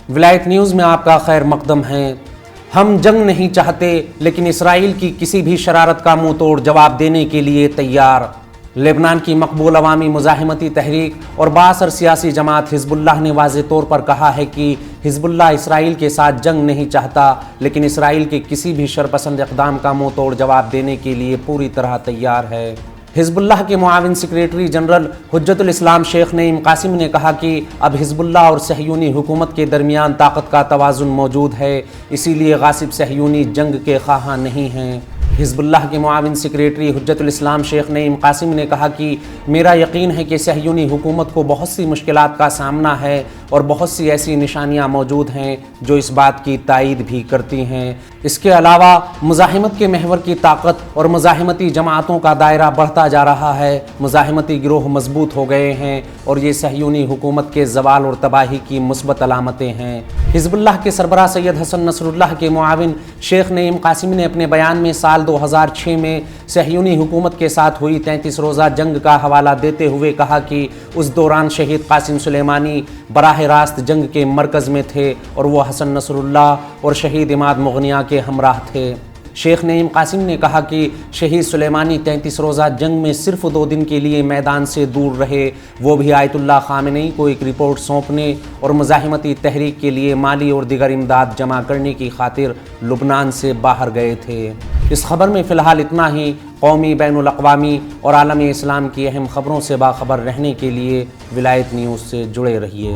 ولایت نیوز میں آپ کا خیر مقدم ہے۔ ہم جنگ نہیں چاہتے لیکن اسرائیل کی کسی بھی شرارت کا منہ توڑ جواب دینے کے لیے تیار۔ لبنان کی مقبول عوامی مزاحمتی تحریک اور بااثر سیاسی جماعت حزب اللہ نے واضح طور پر کہا ہے کہ حزب اللہ اسرائیل کے ساتھ جنگ نہیں چاہتا لیکن اسرائیل کے کسی بھی شرپسند اقدام کا منہ توڑ جواب دینے کے لیے پوری طرح تیار ہے۔ حزب اللہ کے معاون سیکریٹری جنرل حجت الاسلام شیخ نعیم قاسم نے کہا کہ اب حزب اللہ اور صہیونی حکومت کے درمیان طاقت کا توازن موجود ہے، اسی لیے غاصب صہیونی جنگ کے خواہاں نہیں ہیں۔ حزب اللہ کے معاون سیکریٹری حجت الاسلام شیخ نعیم قاسم نے کہا کہ میرا یقین ہے کہ صہیونی حکومت کو بہت سی مشکلات کا سامنا ہے اور بہت سی ایسی نشانیاں موجود ہیں جو اس بات کی تائید بھی کرتی ہیں۔ اس کے علاوہ مزاحمت کے محور کی طاقت اور مزاحمتی جماعتوں کا دائرہ بڑھتا جا رہا ہے، مزاحمتی گروہ مضبوط ہو گئے ہیں اور یہ صہیونی حکومت کے زوال اور تباہی کی مثبت علامتیں ہیں۔ حزب اللہ کے سربراہ سید حسن نصر اللہ کے معاون شیخ نعیم قاسم نے اپنے بیان میں سال 2006 میں صہیونی حکومت کے ساتھ ہوئی 33 روزہ جنگ کا حوالہ دیتے ہوئے کہا کہ اس دوران شہید قاسم سلیمانی براہ راست جنگ کے مرکز میں تھے اور وہ حسن نصر اللہ اور شہید عماد مغنیہ کے ہمراہ تھے۔ شیخ نعیم قاسم نے کہا کہ شہید سلیمانی 33 روزہ جنگ میں صرف 2 دن کے لیے میدان سے دور رہے، وہ بھی آیت اللہ خامنئی کو ایک رپورٹ سونپنے اور مزاحمتی تحریک کے لیے مالی اور دیگر امداد جمع کرنے کی خاطر لبنان سے باہر گئے تھے۔ اس خبر میں فی الحال اتنا ہی۔ قومی، بین الاقوامی اور عالم اسلام کی اہم خبروں سے باخبر رہنے کے لیے ولایت نیوز سے جڑے رہیے۔